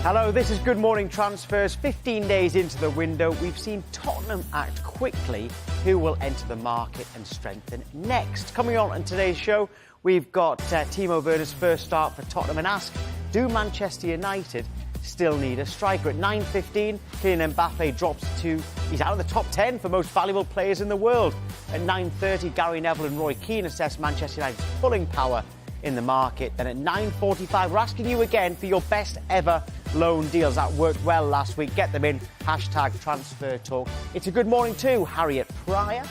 Hello, this is Good Morning Transfers. 15 days into the window, we've seen Tottenham act quickly. Who will enter the market and strengthen next? Coming on in today's show, we've got Timo Werner's first start for Tottenham and ask, do Manchester United still need a striker? At 9:15, Kylian Mbapp drops to, he's out of the top 10 for most valuable players in the world. At 9:30, Gary Neville and Keane assess Manchester United's pulling power in the market. Then at 9:45, we're asking you again for your best ever loan deals. That worked well last week. Get them in. Hashtag transfer talk. It's a good morning to Harriet Pryor.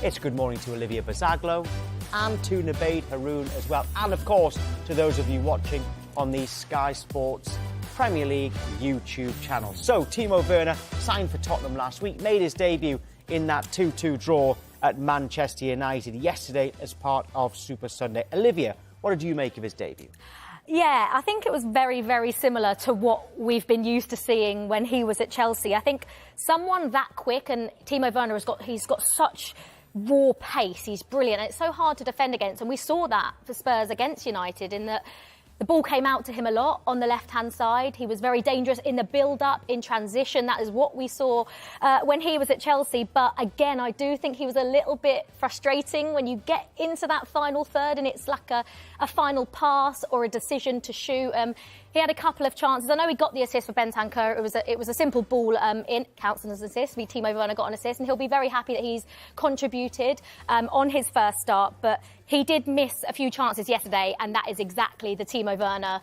It's a good morning to Olivia Bazaglo and to Nabeed Haroon as well. And of course, to those of you watching on the Sky Sports Premier League YouTube channel. So, Timo Werner signed for Tottenham last week, made his debut in that 2-2 draw at Manchester United yesterday as part of Super Sunday. Olivia, what did you make of his debut? Yeah, I think it was very, very similar to what we've been used to seeing when he was at Chelsea. I think someone that quick, and Timo Werner he's got such raw pace. He's brilliant. And it's so hard to defend against. And we saw that for Spurs against United in that the ball came out to him a lot on the left-hand side. He was very dangerous in the build-up, in transition. That is what we saw when he was at Chelsea. But again, I do think he was a little bit frustrating when you get into that final third and it's like a final pass or a decision to shoot. He had a couple of chances. I know he got the assist for Bentancur. It was a simple ball in, counts as an assist. Timo Werner got an assist, and he'll be very happy that he's contributed on his first start. But he did miss a few chances yesterday, and that is exactly the Timo Werner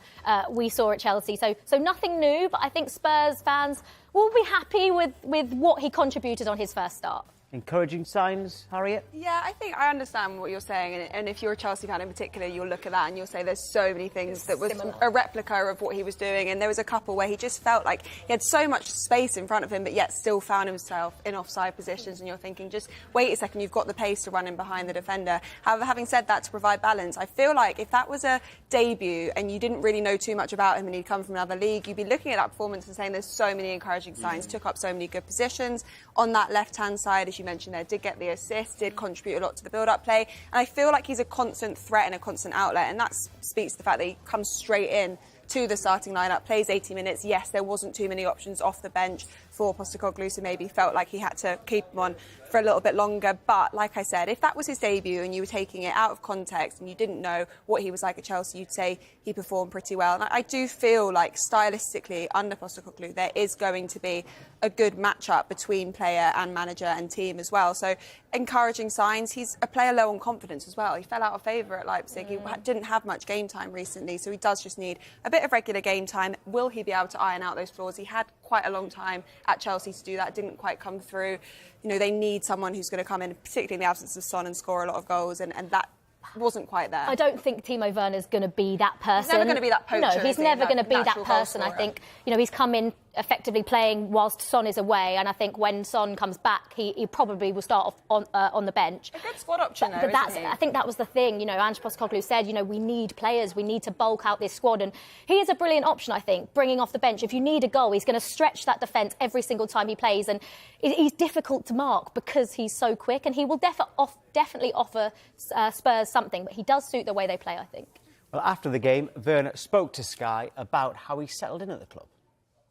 we saw at Chelsea. So nothing new, but I think Spurs fans will be happy with what he contributed on his first start. Encouraging signs, Harriet? Yeah, I think I understand what you're saying. And if you're a Chelsea fan in particular, you'll look at that and you'll say there's so many things that was a replica of what he was doing. And there was a couple where he just felt like he had so much space in front of him, but yet still found himself in offside positions. And you're thinking, just wait a second, you've got the pace to run in behind the defender. However, having said that, to provide balance, I feel like if that was a debut and you didn't really know too much about him and he'd come from another league, you'd be looking at that performance and saying there's so many encouraging signs, took up so many good positions. On that left-hand side, as you mentioned there, did get the assist, did contribute a lot to the build-up play. And I feel like he's a constant threat and a constant outlet. And that speaks to the fact that he comes straight in to the starting lineup, plays 80 minutes. Yes, there wasn't too many options off the bench for Postecoglou, so maybe felt like he had to keep him on for a little bit longer. But like I said, if that was his debut and you were taking it out of context and you didn't know what he was like at Chelsea, you'd say he performed pretty well. And I do feel like stylistically under Postecoglou there is going to be a good matchup between player and manager and team as well. So encouraging signs. He's a player low on confidence as well. He fell out of favour at Leipzig. He didn't have much game time recently, so he does just need a bit of regular game time. Will he be able to iron out those flaws? He had quite a long time at Chelsea to do that. Didn't quite come through. You know, they need someone who's going to come in, particularly in the absence of Son, and score a lot of goals, and that wasn't quite there. I don't think Timo Werner's going to be that person. He's never going to be that poacher. No, he's never going to be that person. I think, you know, he's come in effectively playing whilst Son is away, and I think when Son comes back, he probably will start off on the bench. A good squad option, but I think that was the thing. You know, Ange Postecoglou said, you know, we need players, we need to bulk out this squad, and he is a brilliant option. I think bringing off the bench, if you need a goal, he's going to stretch that defence every single time he plays, and he's difficult to mark because he's so quick, and he will definitely offer Spurs something. But he does suit the way they play, I think. Well, after the game, Werner spoke to Sky about how he settled in at the club.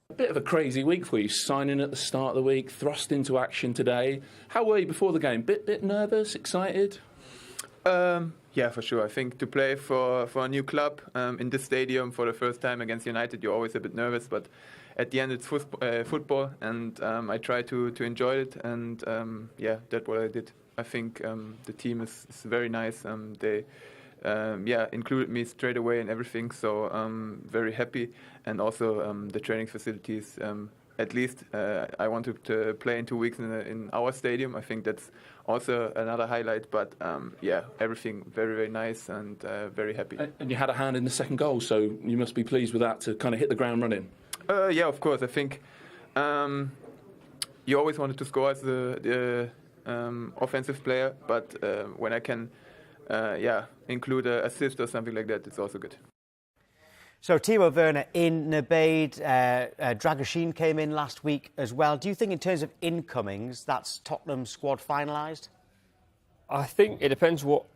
A bit of a crazy week for you, signing at the start of the week, thrust into action today. How were you before the game? Bit nervous, excited? Yeah, for sure. I think to play for a new club in this stadium for the first time against United, you're always a bit nervous, but at the end it's football, and I try to enjoy it, and yeah, that's what I did. I think the team is very nice. They included me straight away and everything, so I'm very happy. And also the training facilities, at least I wanted to play in 2 weeks in our stadium. I think that's also another highlight, but yeah, everything very, very nice and very happy. And you had a hand in the second goal, so you must be pleased with that to kind of hit the ground running. Yeah, of course. I think you always wanted to score as the offensive player, but when I can include an assist or something like that, it's also good. So Timo Werner in, Nabeed, Dragoshin came in last week as well. Do you think in terms of incomings, that's Tottenham's squad finalised? I think it depends what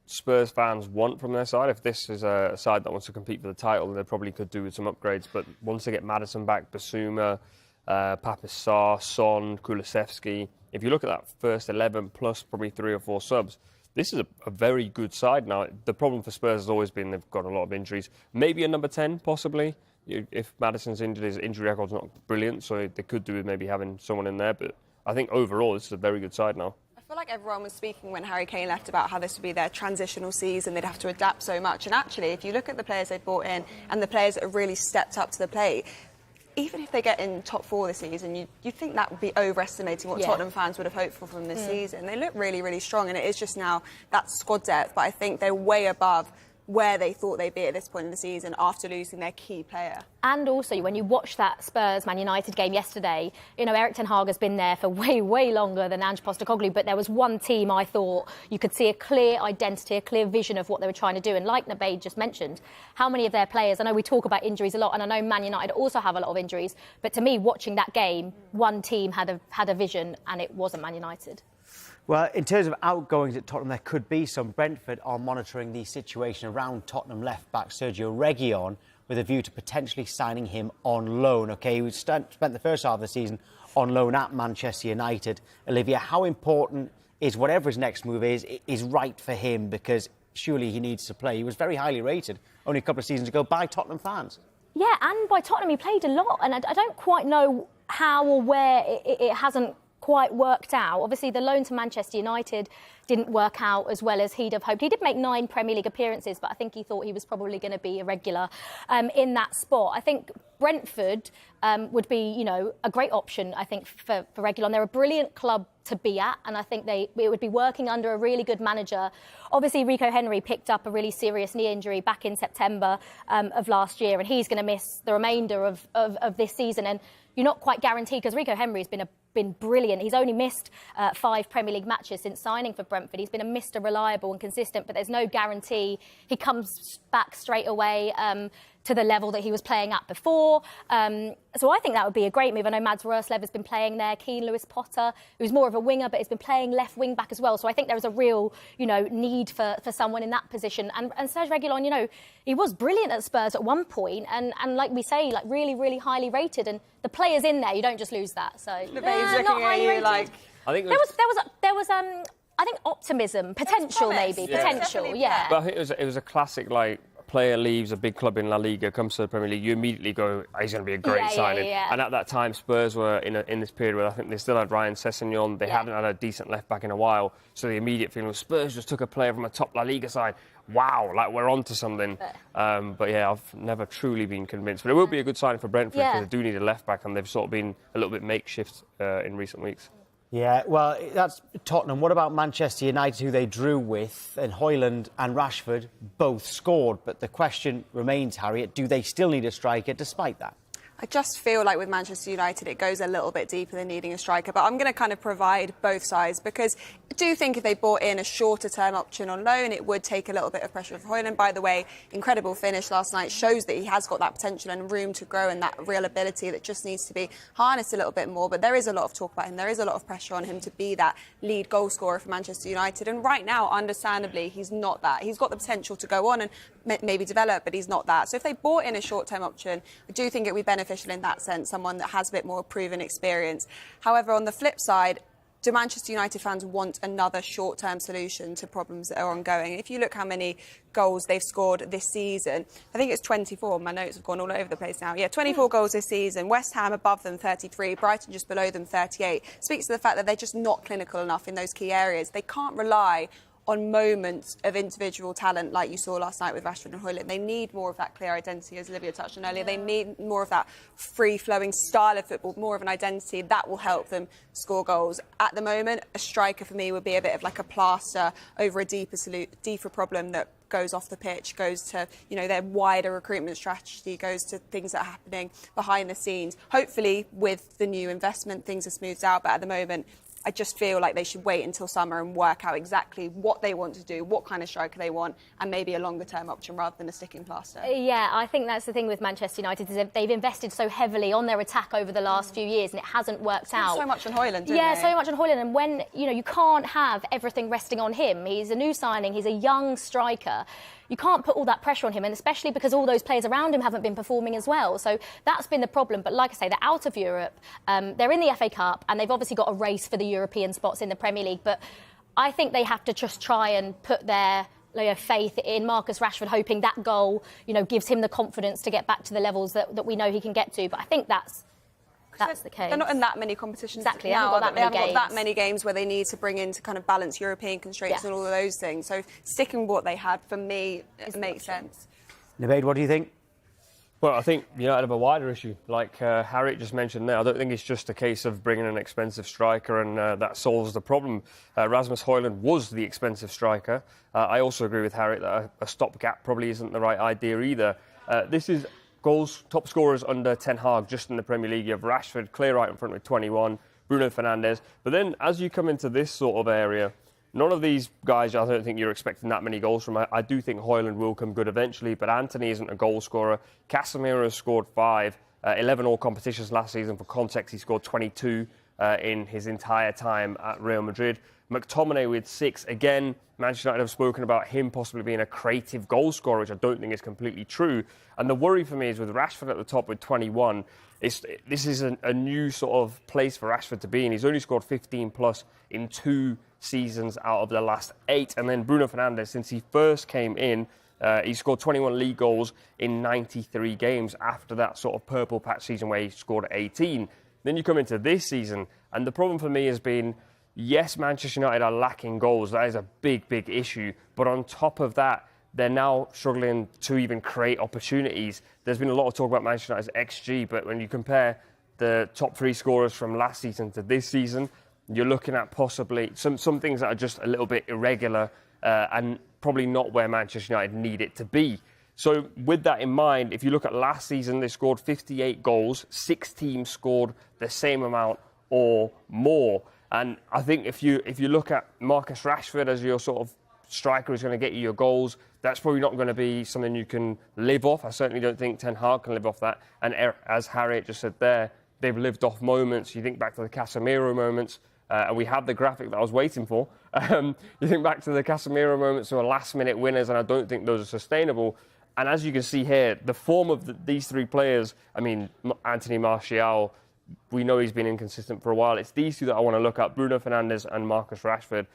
Spurs fans want from their side. If this is a side that wants to compete for the title, they probably could do with some upgrades. But once they get Maddison back, Basuma, Papas Sarr, Son, Kulusevski, if you look at that first 11 plus probably 3 or 4 subs, this is a very good side now. The problem for Spurs has always been they've got a lot of injuries. Maybe a number 10, possibly. If Maddison's injured, his injury record's not brilliant, so they could do with maybe having someone in there. But I think overall, this is a very good side now. I feel like everyone was speaking when Harry Kane left about how this would be their transitional season, they'd have to adapt so much. And actually, if you look at the players they've brought in and the players that have really stepped up to the plate, even if they get in top 4 this season, you think that would be overestimating what Tottenham fans would have hoped for from this season. They look really, really strong, and it is just now that squad depth. But I think they're way above where they thought they'd be at this point in the season after losing their key player. And also, when you watch that Spurs-Man United game yesterday, you know, Erik ten Hag has been there for way, way longer than Ange Postecoglou, but there was one team I thought you could see a clear identity, a clear vision of what they were trying to do. And like Nabe just mentioned, how many of their players, I know we talk about injuries a lot, and I know Man United also have a lot of injuries, but to me, watching that game, one team had a vision, and it wasn't Man United. Well, in terms of outgoings at Tottenham, there could be some. Brentford are monitoring the situation around Tottenham left-back Sergio Reguil with a view to potentially signing him on loan. OK, we spent the first half of the season on loan at Manchester United. Olivia, how important is whatever his next move is right for him? Because surely he needs to play. He was very highly rated only a couple of seasons ago by Tottenham fans. Yeah, and by Tottenham he played a lot, and I don't quite know how or where it hasn't quite worked out. Obviously, the loan to Manchester United didn't work out as well as he'd have hoped. He did make 9 Premier League appearances, but I think he thought he was probably going to be a regular in that spot. I think Brentford would be, you know, a great option, I think, for Reguil. They're a brilliant club to be at, and I think it would be working under a really good manager. Obviously, Rico Henry picked up a really serious knee injury back in September of last year, and he's going to miss the remainder of this season. And you're not quite guaranteed, because Rico Henry's been brilliant. He's only missed 5 Premier League matches since signing for Brentford. He's been a Mr. Reliable and consistent, but there's no guarantee he comes back straight away to the level that he was playing at before. So I think that would be a great move. I know Mads Roerslev has been playing there. Keane, Lewis Potter, who's more of a winger, but has been playing left wing back as well. So I think there is a real, you know, need for someone in that position. And Serge Reguilon, you know, he was brilliant at Spurs at one point, and like we say, like really, really highly rated. And the players in there, you don't just lose that. So looking at you like, I think there was I think optimism, potential maybe, potential, yeah. But I think it was a classic, like, player leaves a big club in La Liga, comes to the Premier League, you immediately go, oh, he's going to be a great signing. Yeah. And at that time, Spurs were in this period where I think they still had Ryan Sessegnon. They hadn't had a decent left-back in a while. So the immediate feeling was Spurs just took a player from a top La Liga side. Wow, like, we're on to something. But yeah, I've never truly been convinced. But it will be a good signing for Brentford, because they do need a left-back, and they've sort of been a little bit makeshift in recent weeks. Yeah, well, that's Tottenham. What about Manchester United, who they drew with, and Højlund and Rashford both scored? But the question remains, Harriet, do they still need a striker despite that? I just feel like with Manchester United, it goes a little bit deeper than needing a striker. But I'm going to kind of provide both sides, because I do think if they brought in a shorter-term option on loan, it would take a little bit of pressure off Højlund. By the way, incredible finish last night shows that he has got that potential and room to grow, and that real ability that just needs to be harnessed a little bit more. But there is a lot of talk about him. There is a lot of pressure on him to be that lead goal scorer for Manchester United. And right now, understandably, he's not that. He's got the potential to go on and maybe develop, but he's not that. So if they brought in a short-term option, I do think it would be beneficial in that sense, someone that has a bit more proven experience. However, on the flip side, do Manchester United fans want another short-term solution to problems that are ongoing? If you look how many goals they've scored this season, I think it's 24. My notes have gone all over the place now. Yeah, 24 goals this season. West Ham above them, 33. Brighton just below them, 38. Speaks to the fact that they're just not clinical enough in those key areas. They can't rely on moments of individual talent like you saw last night with Rashford and Højlund. They need more of that clear identity, as Olivia touched on earlier. They need more of that free-flowing style of football, more of an identity that will help them score goals. At the moment, a striker for me would be a bit of like a plaster over a deeper problem that goes off the pitch, goes to, you know, their wider recruitment strategy, goes to things that are happening behind the scenes. Hopefully, with the new investment, things are smoothed out, but at the moment, I just feel like they should wait until summer and work out exactly what they want to do, what kind of striker they want, and maybe a longer-term option rather than a sticking plaster. Yeah, I think that's the thing with Manchester United is they've invested so heavily on their attack over the last few years, and it hasn't worked out. So much on Højlund, didn't Yeah, they? so much on Højlund, and when you can't have everything resting on him. He's a new signing. He's a young striker. You can't put all that pressure on him, and especially because all those players around him haven't been performing as well. So that's been the problem. But like I say, they're out of Europe. They're in the FA Cup, and they've obviously got a race for the European spots in the Premier League. But I think they have to just try and put their faith in Marcus Rashford, hoping that goal, gives him the confidence to get back to the levels that we know he can get to. But I think that's the case. They're not in that many competitions Exactly, now. they haven't got that many games where they need to bring in to kind of balance European constraints and all of those things. So sticking with what they had, for me, it makes sense. Neville, what do you think? Well, I think United have a wider issue. Like Harriet just mentioned there, I don't think it's just a case of bringing an expensive striker and that solves the problem. Rasmus Højlund was the expensive striker. I also agree with Harriet that a stopgap probably isn't the right idea either. This is goals, top scorers under Ten Hag just in the Premier League. You have Rashford clear right in front with 21, Bruno Fernandes. But then as you come into this sort of area, none of these guys, I don't think you're expecting that many goals from. I do think Højlund will come good eventually, but Antony isn't a goal scorer. Casemiro has scored 5, 11 all competitions last season. For context, he scored 22 in his entire time at Real Madrid. McTominay with 6. Again, Manchester United have spoken about him possibly being a creative goal scorer, which I don't think is completely true. And the worry for me is with Rashford at the top with 21, this is a new sort of place for Rashford to be in. He's only scored 15 plus in 2 seasons out of the last 8. And then Bruno Fernandes, since he first came in, he scored 21 league goals in 93 games after that sort of purple patch season where he scored 18. Then you come into this season, and the problem for me has been, yes, Manchester United are lacking goals. That is a big, big issue. But on top of that, they're now struggling to even create opportunities. There's been a lot of talk about Manchester United's XG, but when you compare the top 3 scorers from last season to this season, you're looking at possibly some things that are just a little bit irregular and probably not where Manchester United need it to be. So with that in mind, if you look at last season, they scored 58 goals. 6 teams scored the same amount or more. And I think if you look at Marcus Rashford as your sort of striker who's going to get you your goals, that's probably not going to be something you can live off. I certainly don't think Ten Hag can live off that. And as Harriet just said there, they've lived off moments. You think back to the Casemiro moments, and we had the graphic that I was waiting for. You think back to the Casemiro moments who are last-minute winners, and I don't think those are sustainable. And as you can see here, the form of these 3 players, I mean, Anthony Martial, we know he's been inconsistent for a while. It's these 2 that I want to look at, Bruno Fernandes and Marcus Rashford.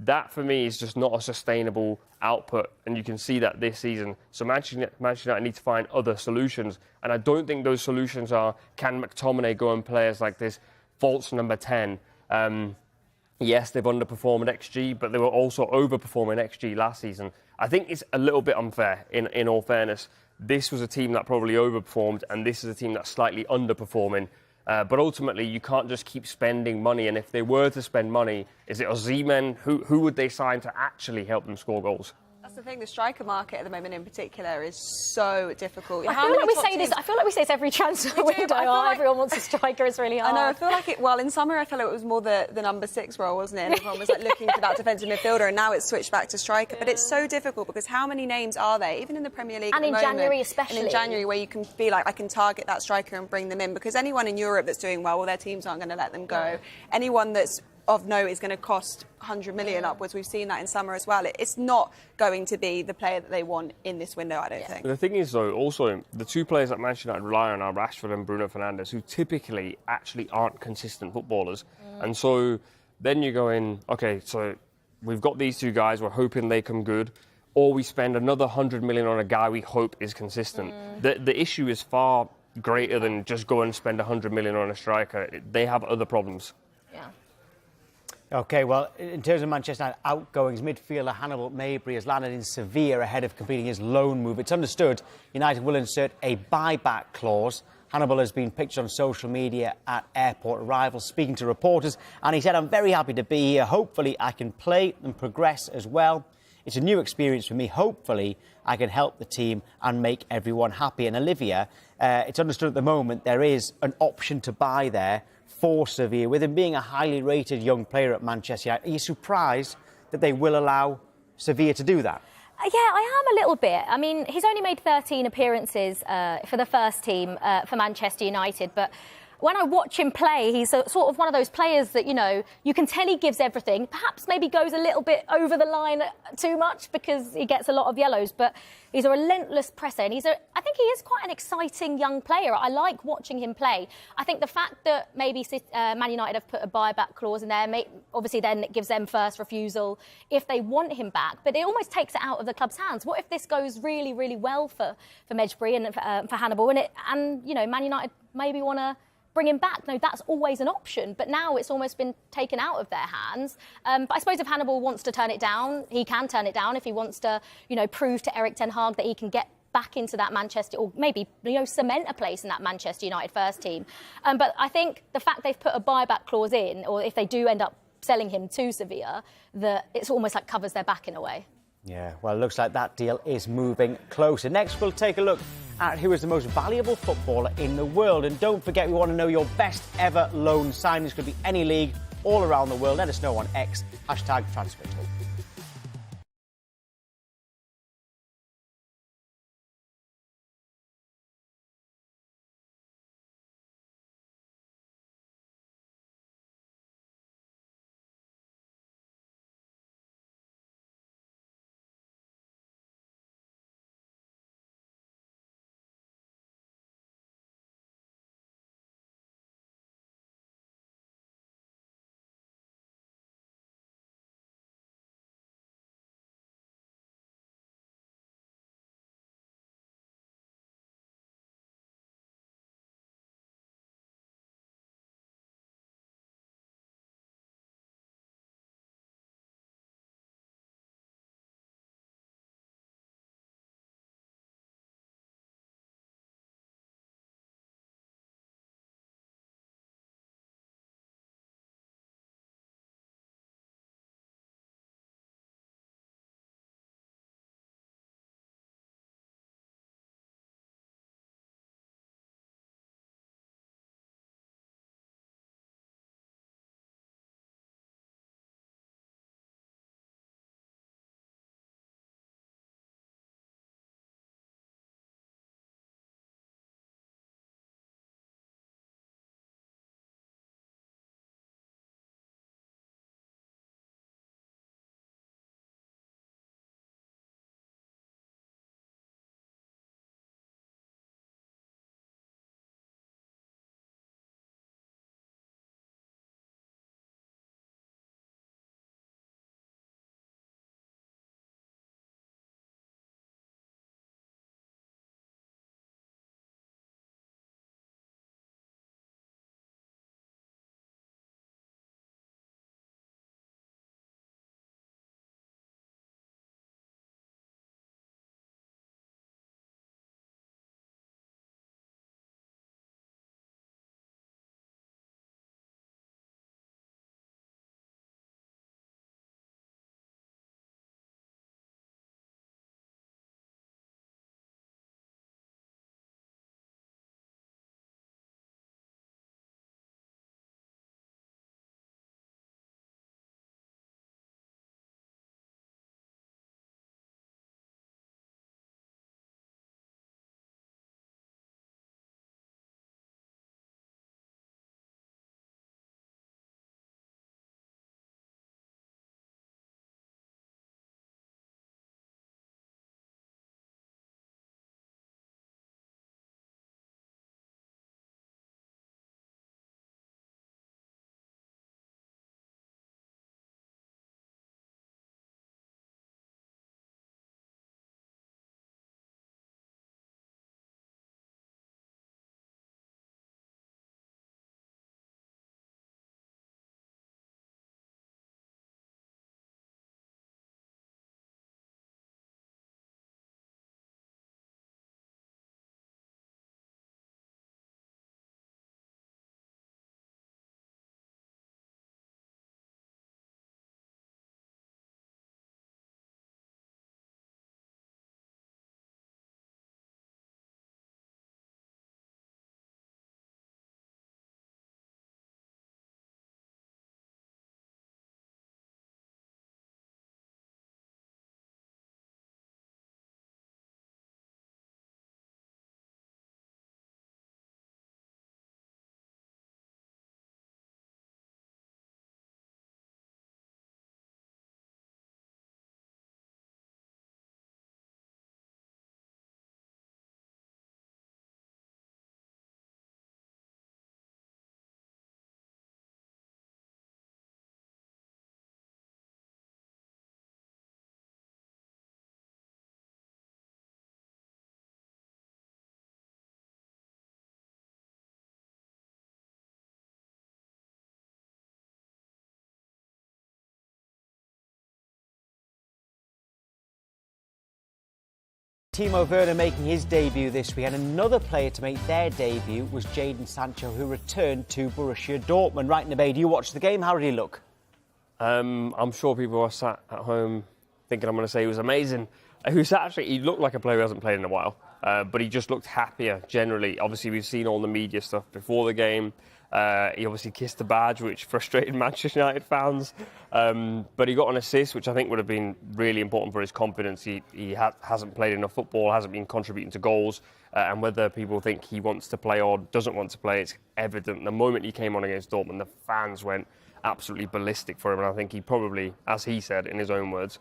That, for me, is just not a sustainable output, and you can see that this season. So Manchester United need to find other solutions, and I don't think those solutions are, can McTominay go and play as like this false number 10? Yes, they've underperformed XG, but they were also overperforming XG last season. I think it's a little bit unfair, in all fairness. This was a team that probably overperformed, and this is a team that's slightly underperforming. But ultimately, you can't just keep spending money. And if they were to spend money, is it Osimhen? Who would they sign to actually help them score goals? That's the thing. The striker market at the moment, in particular, is so difficult. I feel like we say this every transfer window. Everyone wants a striker. It's really hard. I know. I feel like it. Well, in summer, I feel like it was more the number 6 role, wasn't it? And everyone was like looking for that defensive midfielder, and now it's switched back to striker. But it's so difficult because how many names are there, even in the Premier League, and at the in moment, January especially, and in January, where you can be like, I can target that striker and bring them in, because anyone in Europe that's doing well, their teams aren't going to let them go. Anyone that's of note is going to cost 100 million upwards. We've seen that in summer as well. It's not going to be the player that they want in this window, I don't think. The thing is, though, also, the 2 players that Manchester United rely on are Rashford and Bruno Fernandes, who typically actually aren't consistent footballers. And so then you're going, OK, so we've got these 2 guys, we're hoping they come good, or we spend another 100 million on a guy we hope is consistent. The issue is far greater than just go and spend 100 million on a striker. They have other problems. Yeah. OK, well, in terms of Manchester United outgoings, midfielder Hannibal Mejbri has landed in Sevilla ahead of completing his loan move. It's understood United will insert a buyback clause. Hannibal has been pictured on social media at airport arrivals, speaking to reporters, and he said, "I'm very happy to be here. Hopefully I can play and progress as well. It's a new experience for me. Hopefully I can help the team and make everyone happy." And Olivia, it's understood at the moment there is an option to buy there for Sevilla, with him being a highly rated young player at Manchester United? Are you surprised that they will allow Sevilla to do that? Yeah, I am a little bit. I mean, he's only made 13 appearances for the first team for Manchester United, but when I watch him play, he's sort of one of those players that, you know, you can tell he gives everything. Perhaps maybe goes a little bit over the line too much because he gets a lot of yellows, but he's a relentless presser. And I think he is quite an exciting young player. I like watching him play. I think the fact that maybe Man United have put a buyback clause in there, obviously then it gives them first refusal if they want him back. But it almost takes it out of the club's hands. What if this goes really, really well for Mejbri and for Hannibal? And you know, Man United maybe want to bring him back. No, that's always an option. But now it's almost been taken out of their hands. But I suppose if Hannibal wants to turn it down, he can turn it down if he wants to, you know, prove to Erik ten Hag that he can get back into that Manchester, or maybe, you know, cement a place in that Manchester United first team. But I think the fact they've put a buyback clause in, or if they do end up selling him to Sevilla, that it's almost like covers their back in a way. Yeah, well, it looks like that deal is moving closer. Next, we'll take a look at who is the most valuable footballer in the world. And don't forget, we want to know your best ever loan signings. Could be any league all around the world. Let us know on X, #TransferTalk. Timo Werner making his debut this week, and another player to make their debut was Jadon Sancho, who returned to Borussia Dortmund. Right, Neville, you watched the game. How did he look? I'm sure people are sat at home thinking I'm going to say he was amazing. He looked like a player who hasn't played in a while, but he just looked happier generally. Obviously, we've seen all the media stuff before the game. He obviously kissed the badge, which frustrated Manchester United fans. But he got an assist, which I think would have been really important for his confidence. He hasn't played enough football, hasn't been contributing to goals. And whether people think he wants to play or doesn't want to play, it's evident. The moment he came on against Dortmund, the fans went absolutely ballistic for him. And I think he probably, as he said in his own words,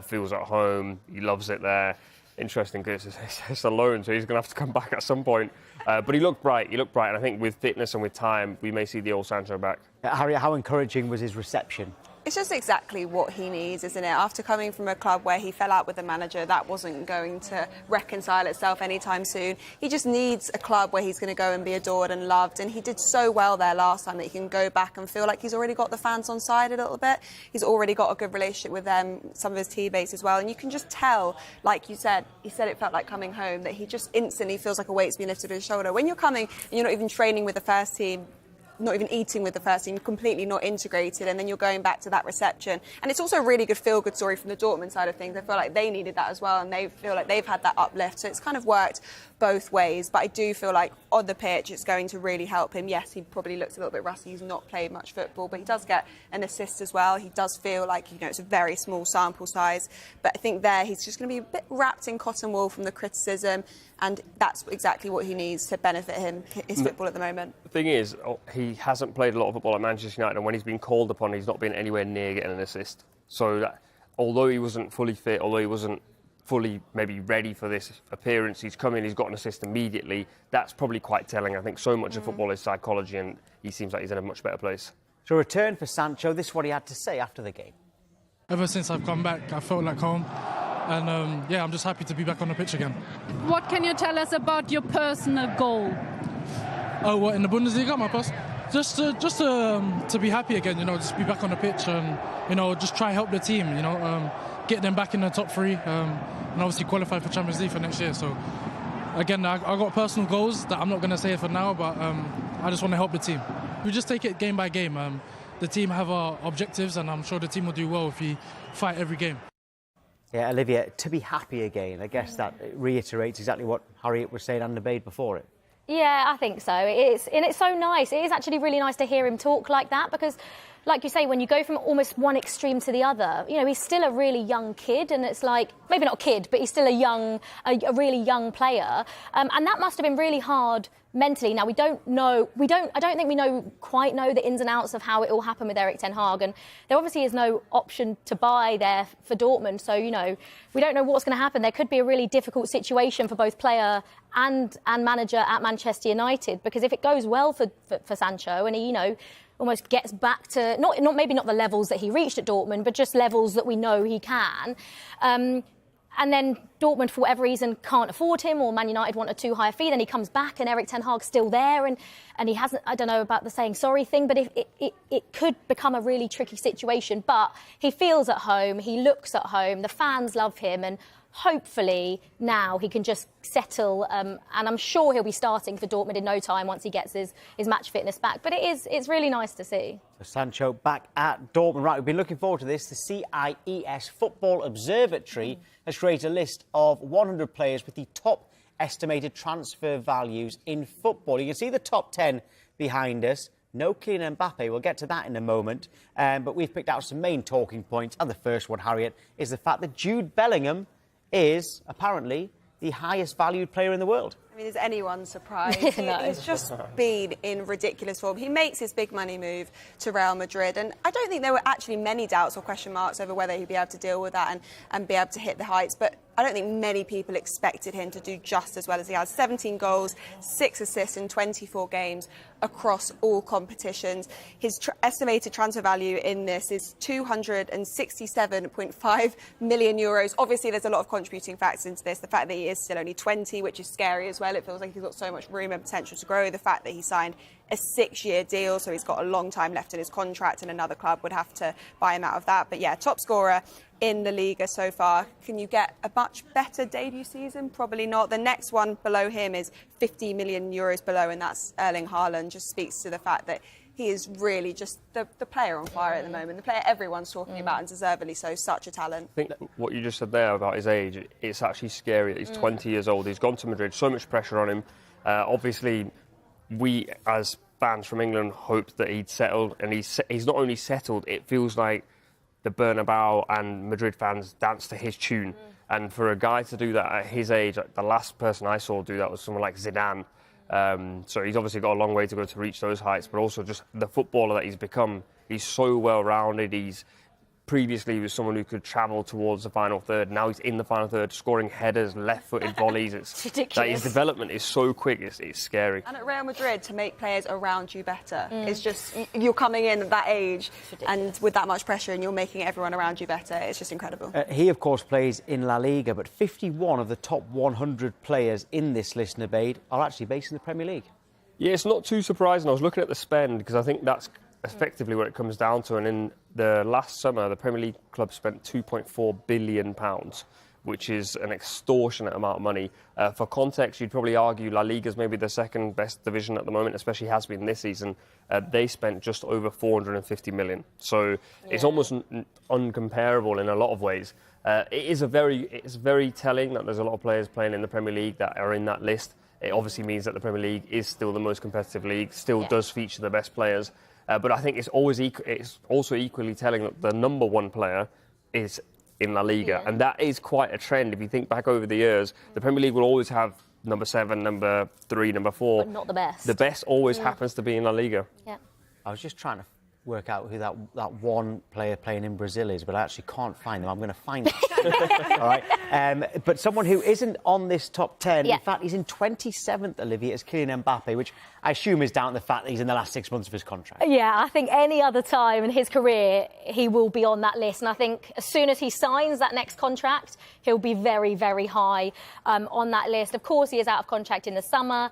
feels at home. He loves it there. Interesting because it's a loan, so he's going to have to come back at some point. But he looked bright. And I think with fitness and with time, we may see the old Sancho back. Harriet, how encouraging was his reception? It's just exactly what he needs, isn't it? After coming from a club where he fell out with the manager, that wasn't going to reconcile itself anytime soon. He just needs a club where he's going to go and be adored and loved. And he did so well there last time that he can go back and feel like he's already got the fans on side a little bit. He's already got a good relationship with them, some of his teammates as well. And you can just tell, like you said, he said it felt like coming home, that he just instantly feels like a weight's been lifted off his shoulder. When you're coming and you're not even training with the first team, not even eating with the first team, completely not integrated, and then you're going back to that reception. And it's also a really good feel-good story from the Dortmund side of things. I feel like they needed that as well, and they feel like they've had that uplift. So it's kind of worked both ways. But I do feel like on the pitch, it's going to really help him. Yes, he probably looks a little bit rusty. He's not played much football, but he does get an assist as well. He does feel like, it's a very small sample size. But I think there, he's just going to be a bit wrapped in cotton wool from the criticism. And that's exactly what he needs to benefit him, his football at the moment. The thing is, he hasn't played a lot of football at Manchester United, and when he's been called upon, he's not been anywhere near getting an assist. So that, although he wasn't fully fit, although he wasn't fully maybe ready for this appearance, he's come in, he's got an assist immediately. That's probably quite telling. I think so much of football is psychology, and he seems like he's in a much better place. So return for Sancho, this is what he had to say after the game. Ever since I've come back, I felt like home. And I'm just happy to be back on the pitch again. What can you tell us about your personal goal? Oh, what, in the Bundesliga, my pass? Just to be happy again, just be back on the pitch and, just try help the team, get them back in the top three and obviously qualify for Champions League for next year. So, again, I got personal goals that I'm not going to say for now, but I just want to help the team. We just take it game by game. The team have our objectives, and I'm sure the team will do well if we fight every game. Yeah, Olivia, to be happy again, I guess that reiterates exactly what Harriet was saying and debated before it. Yeah, I think so. It's so nice. It is actually really nice to hear him talk like that because, like you say, when you go from almost one extreme to the other, he's still a really young kid, and it's like, maybe not a kid, but he's still a really young player. And that must have been really hard mentally. Now, I don't think we quite know the ins and outs of how it all happened with Erik ten Hag, and there obviously is no option to buy there for Dortmund, so, we don't know what's going to happen. There could be a really difficult situation for both player and manager at Manchester United, because if it goes well for Sancho and he, almost gets back to, maybe not the levels that he reached at Dortmund, but just levels that we know he can, and then Dortmund, for whatever reason, can't afford him, or Man United want a too high a fee, then he comes back and Erik ten Hag's still there, and he hasn't, I don't know about the saying sorry thing, but it could become a really tricky situation. But he feels at home, he looks at home, the fans love him, and hopefully now he can just settle, and I'm sure he'll be starting for Dortmund in no time once he gets his match fitness back. But it's really nice to see. So Sancho back at Dortmund. Right, we've been looking forward to this. The CIES Football Observatory has created a list of 100 players with the top estimated transfer values in football. You can see the top 10 behind us. No Kylian Mbappe, we'll get to that in a moment. But we've picked out some main talking points. And the first one, Harriet, is the fact that Jude Bellingham is apparently the highest valued player in the world. I mean, is anyone surprised? No. He's just been in ridiculous form. He makes his big money move to Real Madrid, and I don't think there were actually many doubts or question marks over whether he'd be able to deal with that and be able to hit the heights. But I don't think many people expected him to do just as well as he has. 17 goals, 6 assists in 24 games across all competitions. His estimated transfer value in this is €267.5 million. Obviously, there's a lot of contributing factors into this. The fact that he is still only 20, which is scary as well. It feels like he's got so much room and potential to grow. The fact that he signed a 6-year deal, so he's got a long time left in his contract, and another club would have to buy him out of that. But yeah, top scorer in the Liga so far. Can you get a much better debut season? Probably not. The next one below him is 50 million euros below, and that's Erling Haaland. Just speaks to the fact that he is really just the player on fire at the moment, the player everyone's talking about, and deservedly so, such a talent. I think what you just said there about his age, it's actually scary that he's 20 years old. He's gone to Madrid, so much pressure on him. Obviously, we as fans from England hoped that he'd settled, and he's not only settled, it feels like the Bernabeu and Madrid fans dance to his tune. And for a guy to do that at his age, the last person I saw do that was someone like Zidane. So he's obviously got a long way to go to reach those heights, but also just the footballer that he's become. He's so well-rounded. Previously, he was someone who could travel towards the final third. Now he's in the final third, scoring headers, left-footed volleys. It's ridiculous. His development is so quick, it's scary. And at Real Madrid, to make players around you better, it's just, you're coming in at that age and with that much pressure, and you're making everyone around you better. It's just incredible. He, of course, plays in La Liga, but 51 of the top 100 players in this list, Nabeed, are actually based in the Premier League. Yeah, it's not too surprising. I was looking at the spend because I think that's effectively what it comes down to. And in the last summer, the Premier League club spent £2.4 billion, which is an extortionate amount of money. For context, you'd probably argue La Liga's maybe the second best division at the moment, especially has been this season. They spent just over 450 million. So it's almost uncomparable in a lot of ways. It's very telling that there's a lot of players playing in the Premier League that are in that list. It obviously means that the Premier League is still the most competitive league, still does feature the best players. But I think it's also equally telling that the number one player is in La Liga. And that is quite a trend. If you think back over the years, the Premier League will always have number 7, number 3, number 4. But not the best. The best always happens to be in La Liga. Yeah. I was just trying to work out who that one player playing in Brazil is, but I actually can't find them. I'm going to find them. All right. But someone who isn't on this top 10, in fact, he's in 27th, Olivia, is Kylian Mbappe, which I assume is down to the fact that he's in the last 6 months of his contract. Yeah, I think any other time in his career, he will be on that list. And I think as soon as he signs that next contract, he'll be very, very high on that list. Of course, he is out of contract in the summer.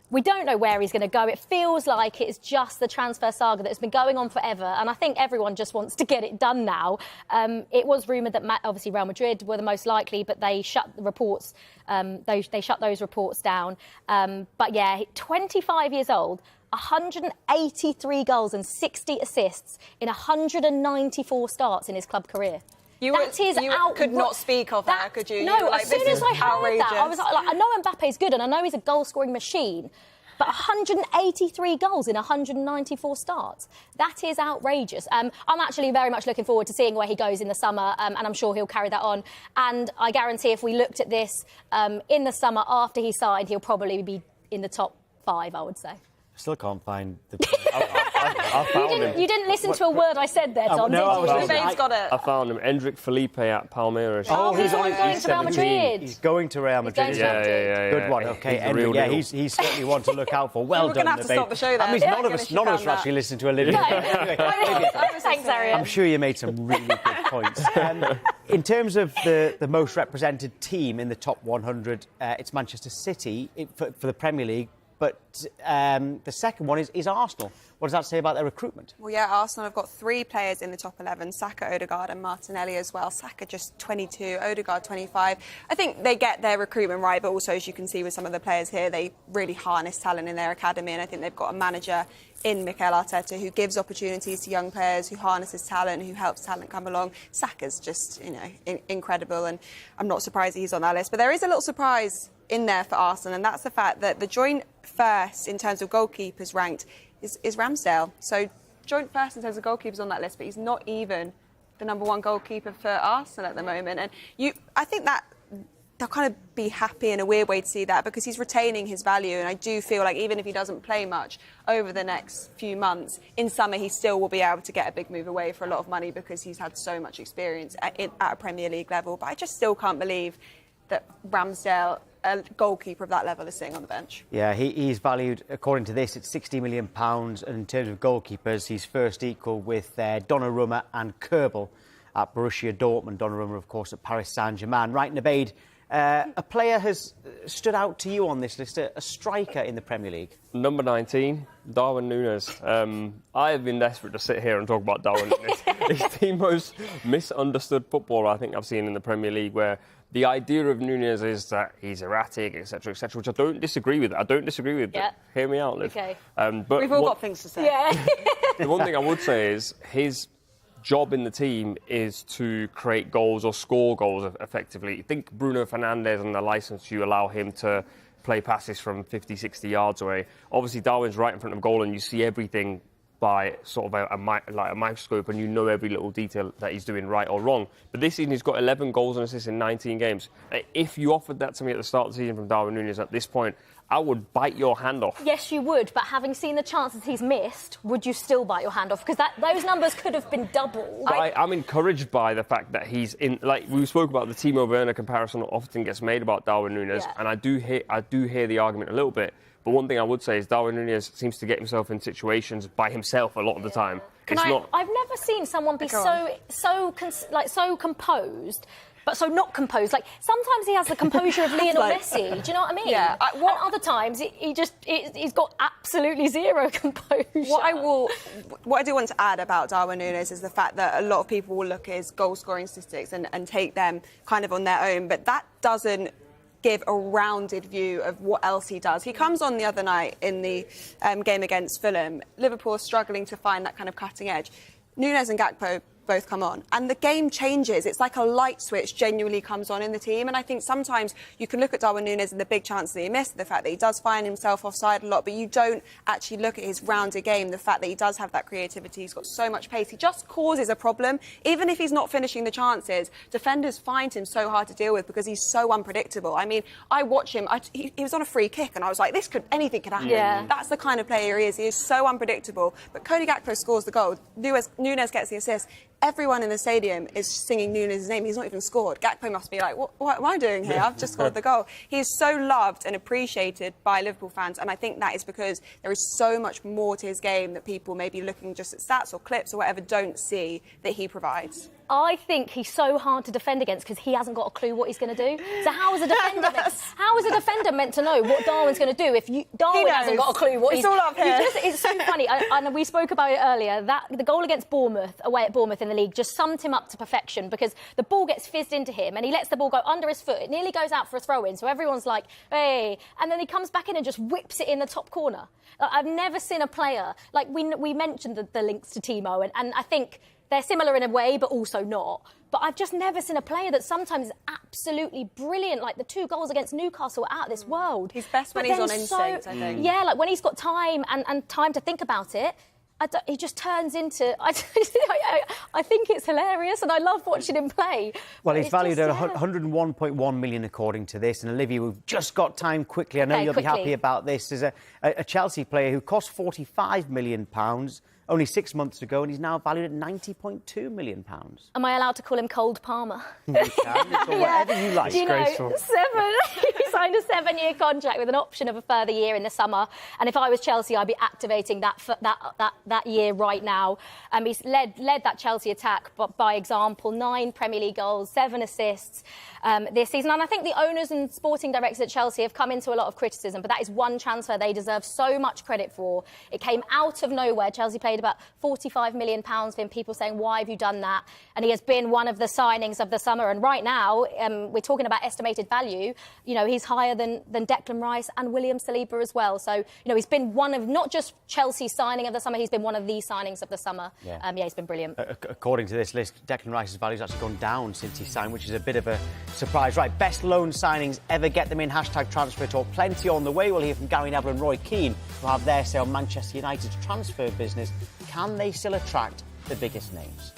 We don't know where he's going to go. It feels like it's just the transfer saga that's been going on forever. And I think everyone just wants to get it done now. It was rumoured that obviously Real Madrid were the most likely, but they shut the reports. They shut those reports down. But yeah, 25 years old, 183 goals and 60 assists in 194 starts in his club career. You could not speak of that, could you? No, like, as soon as I heard that, I was like, I know Mbappe's good and I know he's a goal-scoring machine, but 183 goals in 194 starts. That is outrageous. I'm actually very much looking forward to seeing where he goes in the summer, and I'm sure he'll carry that on. And I guarantee if we looked at this in the summer after he signed, he'll probably be in the top 5, I would say. Still can't find the... I found him. You didn't listen to a word I said there, Tom, no, did you? Babe's got it. I found him. Endrick Felipe at Palmeiras. Oh, he's going to Real Madrid. He's going to Real Madrid. Yeah. Good one. Okay, Endrick, yeah, he's certainly one to look out for. Well We're done, going to have to stop the show there. That means none of us are actually listening to Olivia. Thanks, Arian. I'm sure you made some really good points. In terms of the most represented team in the top 100, it's Manchester City for the Premier League. But the second one is Arsenal. What does that say about their recruitment? Well, yeah, Arsenal have got 3 players in the top 11, Saka, Odegaard and Martinelli as well. Saka just 22, Odegaard 25. I think they get their recruitment right, but also, as you can see with some of the players here, they really harness talent in their academy, and I think they've got a manager in Mikel Arteta who gives opportunities to young players, who harnesses talent, who helps talent come along. Saka's just, incredible, and I'm not surprised he's on that list. But there is a little surprise in there for Arsenal, and that's the fact that the joint first in terms of goalkeepers ranked is Ramsdale. So joint first in terms of goalkeepers on that list, but he's not even the number 1 goalkeeper for Arsenal at the moment. And I think that they'll kind of be happy in a weird way to see that, because he's retaining his value, and I do feel like even if he doesn't play much over the next few months, in summer he still will be able to get a big move away for a lot of money because he's had so much experience at a Premier League level. But I just still can't believe that Ramsdale, a goalkeeper of that level, is sitting on the bench. Yeah, he's valued, according to this, at £60 million. And in terms of goalkeepers, he's first equal with Donnarumma and Kerbel at Borussia Dortmund. Donnarumma, of course, at Paris Saint-Germain. Right, Nabeed, A player has stood out to you on this list, a striker in the Premier League. Number 19, Darwin Núñez. I have been desperate to sit here and talk about Darwin Núñez. He's the most misunderstood footballer I think I've seen in the Premier League, where the idea of Núñez is that he's erratic, etc., which I don't disagree with. Yeah. Hear me out, Liv. Okay. But We've all got things to say. Yeah. The one thing I would say is his job in the team is to create goals or score goals effectively. I think Bruno Fernandes and the licence you allow him to play passes from 50, 60 yards away. Obviously, Darwin's right in front of goal and you see everything by sort of a microscope, and you know every little detail that he's doing right or wrong. But this season he's got 11 goals and assists in 19 games. If you offered that to me at the start of the season from Darwin Núñez at this point, I would bite your hand off. Yes, you would, but having seen the chances he's missed, would you still bite your hand off? Because those numbers could have been doubled. I'm encouraged by the fact that he's in. Like we spoke about, the Timo Werner comparison often gets made about Darwin Núñez, and I do hear the argument a little bit. But one thing I would say is Darwin Núñez seems to get himself in situations by himself a lot of the time. I've never seen someone be so composed. But so not composed. Like, sometimes he has the composure of Lionel Messi. Do you know what I mean? Yeah. And other times, he's got absolutely zero composure. What I do want to add about Darwin Núñez is the fact that a lot of people will look at his goal-scoring statistics and take them kind of on their own. But that doesn't give a rounded view of what else he does. He comes on the other night in the game against Fulham. Liverpool struggling to find that kind of cutting edge. Núñez and Gakpo both come on and the game changes. It's like a light switch genuinely comes on in the team, and I think sometimes you can look at Darwin Núñez and the big chances that he missed, the fact that he does find himself offside a lot, but you don't actually look at his rounded game, the fact that he does have that creativity, he's got so much pace, he just causes a problem. Even if he's not finishing the chances, defenders find him so hard to deal with because he's so unpredictable. I mean, I watch him, he was on a free kick and I was like, anything could happen. Yeah. That's the kind of player he is so unpredictable. But Cody Gakpo scores the goal, Núñez gets the assist. Everyone in the stadium is singing Núñez's name. He's not even scored. Gakpo must be like, what am I doing here? I've just scored the goal. He's so loved and appreciated by Liverpool fans, and I think that is because there is so much more to his game that people may be looking just at stats or clips or whatever don't see that he provides. I think he's so hard to defend against because he hasn't got a clue what he's going to do. So how is a defender meant to know what Darwin's going to do if Darwin hasn't got a clue what he's... It's all up here. It's so funny. And we spoke about it earlier. That the goal against Bournemouth, away at Bournemouth in the league, just summed him up to perfection because the ball gets fizzed into him and he lets the ball go under his foot. It nearly goes out for a throw-in. So everyone's like, hey. And then he comes back in and just whips it in the top corner. I've never seen a player... Like, we mentioned the links to Timo, and I think... They're similar in a way, but also not. But I've just never seen a player that sometimes is absolutely brilliant. Like the 2 goals against Newcastle are out of this world. He's best when he's on instinct, I think. Yeah, like when he's got time and time to think about it, he just turns into... I think it's hilarious and I love watching him play. Well, he's valued at 101.1 million according to this. And Olivia, we've just got time quickly. I know you'll be happy about this. There's a Chelsea player who cost £45 million only 6 months ago, and he's now valued at £90.2 million. Am I allowed to call him Cold Palmer? You can. It's whatever you like. Disgraceful. He signed a 7-year contract with an option of a further year in the summer. And if I was Chelsea, I'd be activating that year right now. He's led that Chelsea attack by example. 9 Premier League goals, 7 assists this season. And I think the owners and sporting directors at Chelsea have come into a lot of criticism, but that is one transfer they deserve so much credit for. It came out of nowhere. Chelsea paid about £45 million for him. People saying, why have you done that? And he has been one of the signings of the summer. And right now, we're talking about estimated value. You know, he's higher than Declan Rice and William Saliba as well. So, you know, he's been one of not just Chelsea's signing of the summer, he's been one of the signings of the summer. Yeah, he's been brilliant. According to this list, Declan Rice's value's actually gone down since he signed, which is a bit of a surprise. Right, best loan signings ever. Get them in. #transfer talk. Plenty on the way. We'll hear from Gary Neville and Roy Keane, who have their say on Manchester United's transfer business. Can they still attract the biggest names?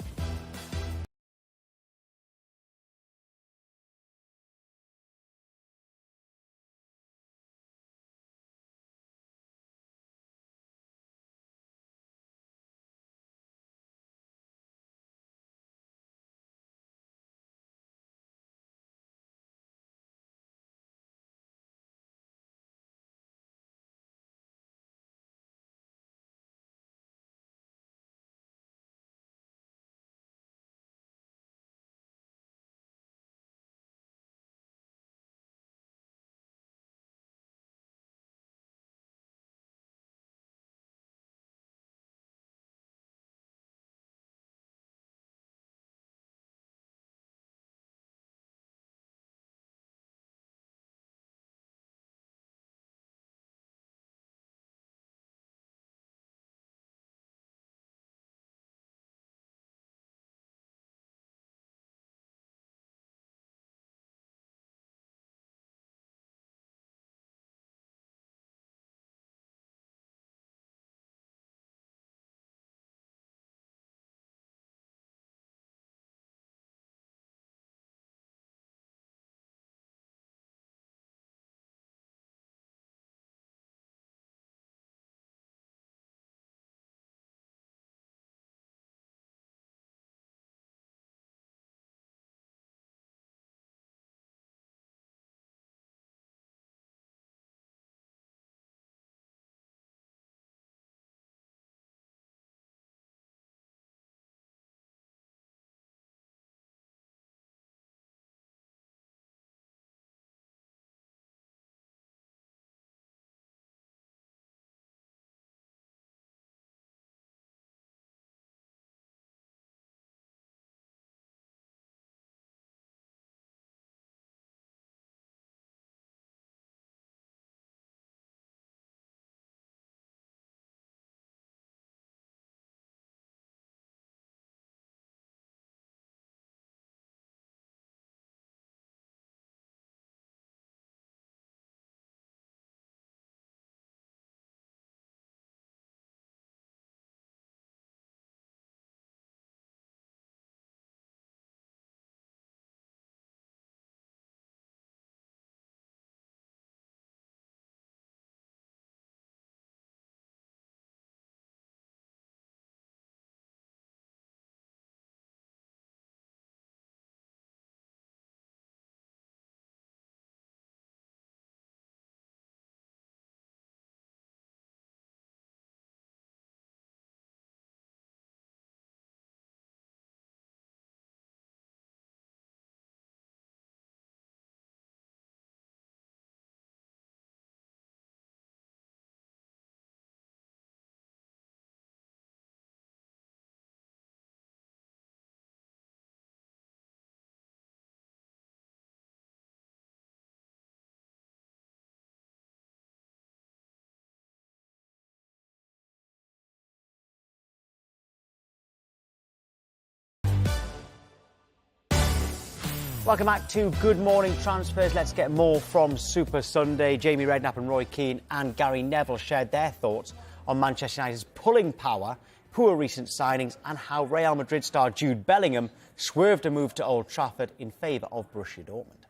Welcome back to Good Morning Transfers. Let's get more from Super Sunday. Jamie Redknapp and Roy Keane and Gary Neville shared their thoughts on Manchester United's pulling power, poor recent signings, and how Real Madrid star Jude Bellingham swerved a move to Old Trafford in favour of Borussia Dortmund.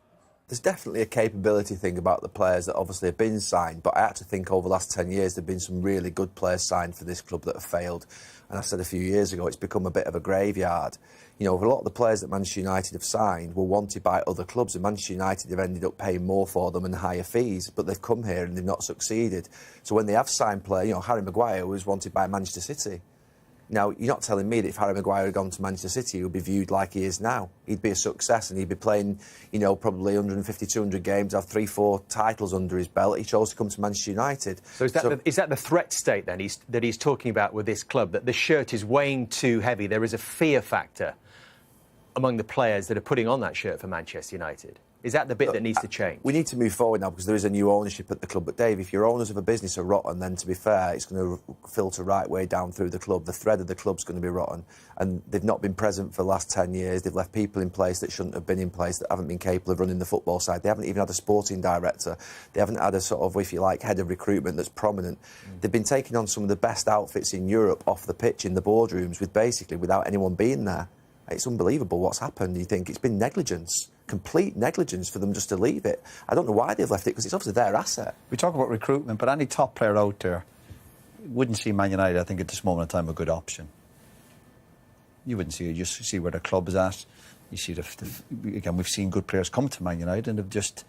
There's definitely a capability thing about the players that obviously have been signed, but I had to think over the last 10 years there have been some really good players signed for this club that have failed. And I said a few years ago, it's become a bit of a graveyard. You know, a lot of the players that Manchester United have signed were wanted by other clubs, and Manchester United have ended up paying more for them and higher fees, but they've come here and they've not succeeded. So when they have signed players, you know, Harry Maguire was wanted by Manchester City. Now, you're not telling me that if Harry Maguire had gone to Manchester City, he would be viewed like he is now. He'd be a success and he'd be playing, you know, probably 150, 200 games, have 3-4 titles under his belt. He chose to come to Manchester United. So is that the threat state then that he's talking about with this club, that the shirt is weighing too heavy? There is a fear factor among the players that are putting on that shirt for Manchester United? Is that the bit that needs to change? We need to move forward now because there is a new ownership at the club. But, Dave, if your owners of a business are rotten, then, to be fair, it's going to filter right way down through the club. The thread of the club's going to be rotten. And they've not been present for the last 10 years. They've left people in place that shouldn't have been in place, that haven't been capable of running the football side. They haven't even had a sporting director. They haven't had a sort of, if you like, head of recruitment that's prominent. They've been taking on some of the best outfits in Europe off the pitch in the boardrooms without anyone being there. It's unbelievable what's happened. You think it's been negligence. Complete negligence for them just to leave it. I don't know why they've left it, because it's obviously their asset. We talk about recruitment, but any top player out there wouldn't see Man United, I think, at this moment in time, a good option. You wouldn't see it. You just see where the club is at. You see, again, we've seen good players come to Man United and have just,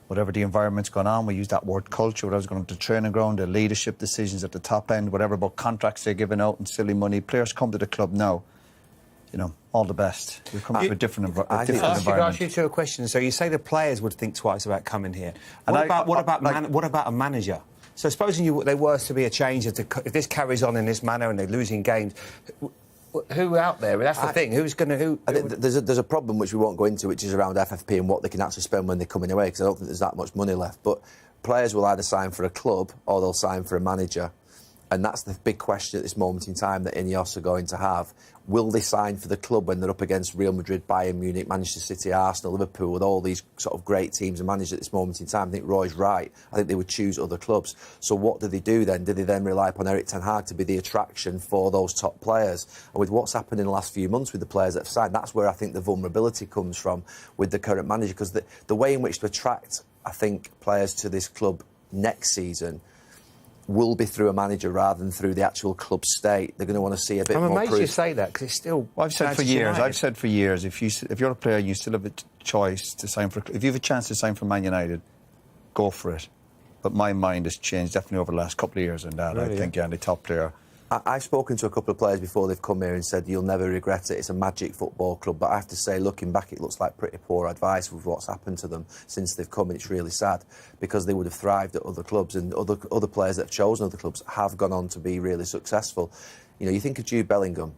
whatever the environment's gone on, we use that word culture, whatever's going on to the training ground, the leadership decisions at the top end, whatever about contracts they're giving out and silly money. Players come to the club now. You know, all the best. We've come to a different environment. I'll ask you two a question. So you say the players would think twice about coming here. What about a manager? So supposing there was to be a change, if this carries on in this manner and they're losing games, who out there? That's the thing. Who's going to... I think there's a problem which we won't go into, which is around FFP and what they can actually spend when they come in away, because I don't think there's that much money left. But players will either sign for a club or they'll sign for a manager. And that's the big question at this moment in time that Ineos are going to have. Will they sign for the club when they're up against Real Madrid, Bayern Munich, Manchester City, Arsenal, Liverpool, with all these sort of great teams and managers at this moment in time? I think Roy's right. I think they would choose other clubs. So what do they do then? Do they then rely upon Erik ten Hag to be the attraction for those top players? And with what's happened in the last few months with the players that have signed, that's where I think the vulnerability comes from with the current manager, because the way in which to attract, I think, players to this club next season will be through a manager rather than through the actual club state. They're going to want to see a bit more proof. I'm amazed you say that, because it's still... Well, I've said for years, if you're a player, you still have a choice to sign for... If you have a chance to sign for Man United, go for it. But my mind has changed definitely over the last couple of years on that. Really? I think, the top player... I've spoken to a couple of players before they've come here and said, you'll never regret it, it's a magic football club. But I have to say, looking back, it looks like pretty poor advice with what's happened to them since they've come. It's really sad, because they would have thrived at other clubs, and other players that have chosen other clubs have gone on to be really successful. You know, you think of Jude Bellingham,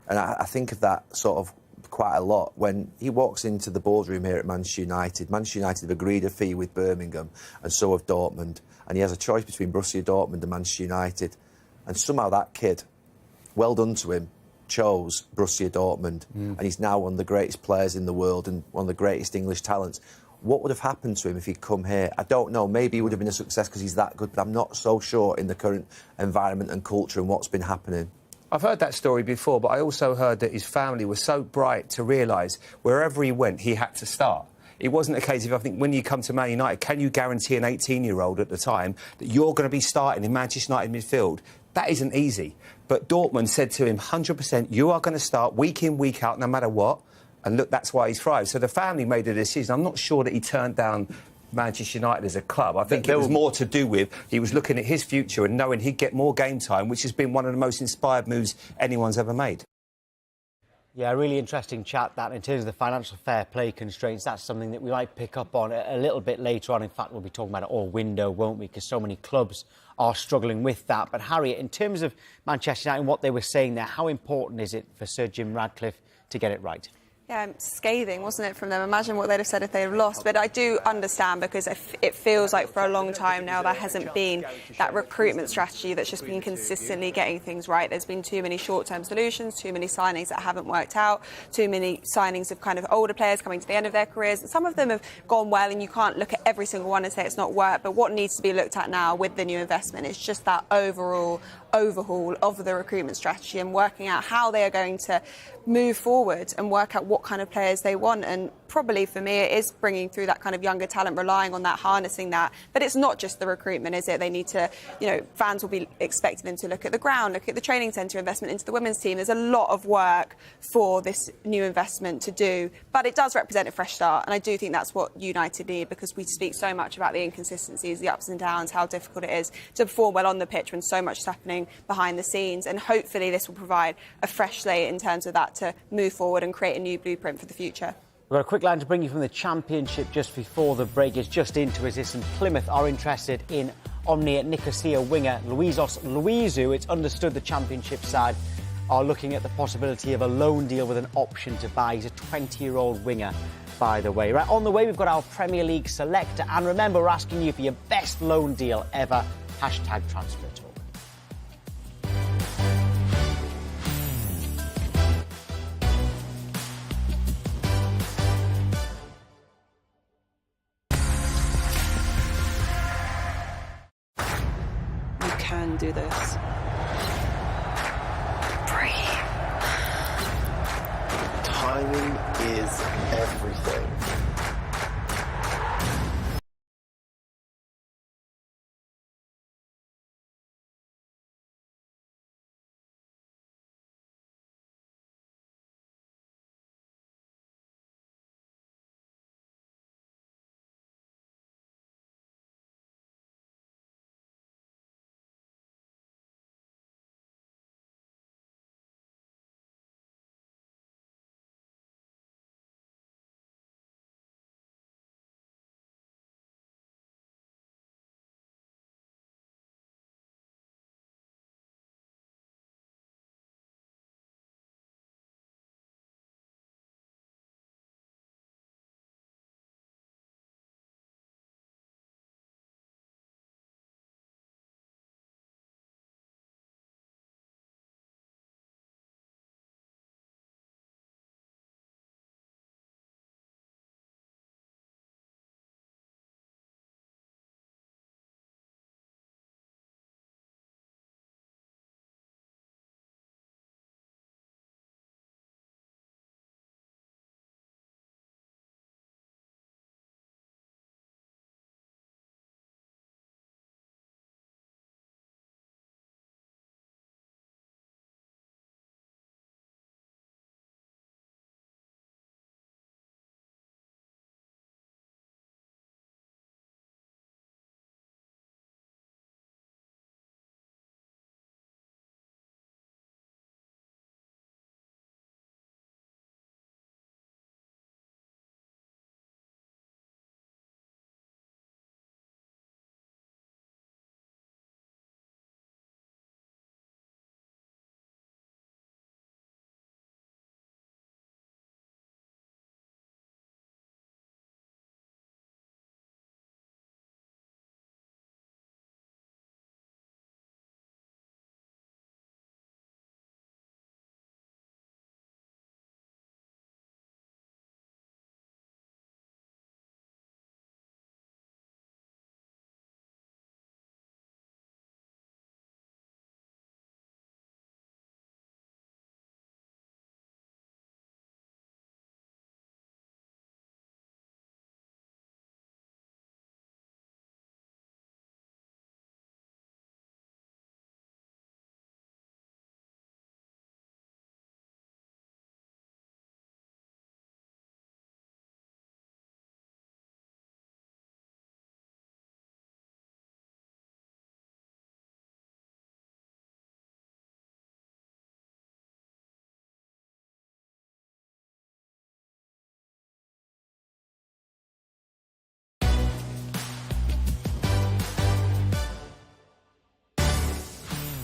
and I think of that sort of quite a lot. When he walks into the boardroom here at Manchester United have agreed a fee with Birmingham, and so have Dortmund, and he has a choice between Borussia Dortmund and Manchester United. And somehow that kid, well done to him, chose Borussia Dortmund. And he's now one of the greatest players in the world and one of the greatest English talents. What would have happened to him if he'd come here? I don't know. Maybe he would have been a success because he's that good, but I'm not so sure in the current environment and culture and what's been happening. I've heard that story before, but I also heard that his family was so bright to realise wherever he went, he had to start. It wasn't a case of, I think, when you come to Man United, can you guarantee an 18-year-old at the time that you're going to be starting in Manchester United midfield? That isn't easy. But Dortmund said to him, 100%, you are going to start week in, week out, no matter what. And look, that's why he's thrived. So the family made a decision. I'm not sure that he turned down Manchester United as a club. I think it was more to do with he was looking at his future and knowing he'd get more game time, which has been one of the most inspired moves anyone's ever made. Yeah, a really interesting chat, that. In terms of the financial fair play constraints, that's something that we might pick up on a little bit later on. In fact, we'll be talking about it all window, won't we? Because so many clubs are struggling with that. But, Harriet, in terms of Manchester United and what they were saying there, how important is it for Sir Jim Ratcliffe to get it right? Yeah, scathing, wasn't it, from them? Imagine what they'd have said if they'd have lost. But I do understand, because it feels like for a long time now there hasn't been that recruitment strategy that's just been consistently getting things right. There's been too many short-term solutions, too many signings that haven't worked out, too many signings of kind of older players coming to the end of their careers. Some of them have gone well, and you can't look at every single one and say it's not worked. But what needs to be looked at now with the new investment is just that overall overhaul of the recruitment strategy and working out how they are going to move forward and work out what kind of players they want. And probably for me it is bringing through that kind of younger talent, relying on that, harnessing that. But it's not just the recruitment, is it? They need to, fans will be expecting them to look at the ground, look at the training centre, investment into the women's team. There's a lot of work for this new investment to do, but it does represent a fresh start, and I do think that's what United need, because we speak so much about the inconsistencies, the ups and downs, how difficult it is to perform well on the pitch when so much is happening behind the scenes. And hopefully this will provide a fresh slate in terms of that to move forward and create a new blueprint for the future. We've got a quick line to bring you from the Championship just before the break. It's just into us. And Plymouth are interested in Omnia Nicosia winger Luizos Luizu. It's understood the Championship side are looking at the possibility of a loan deal with an option to buy. He's a 20-year-old winger, by the way. Right, on the way, we've got our Premier League selector. And remember, we're asking you for your best loan deal ever. Hashtag transfer talk. Can do this. Breathe. Timing is everything.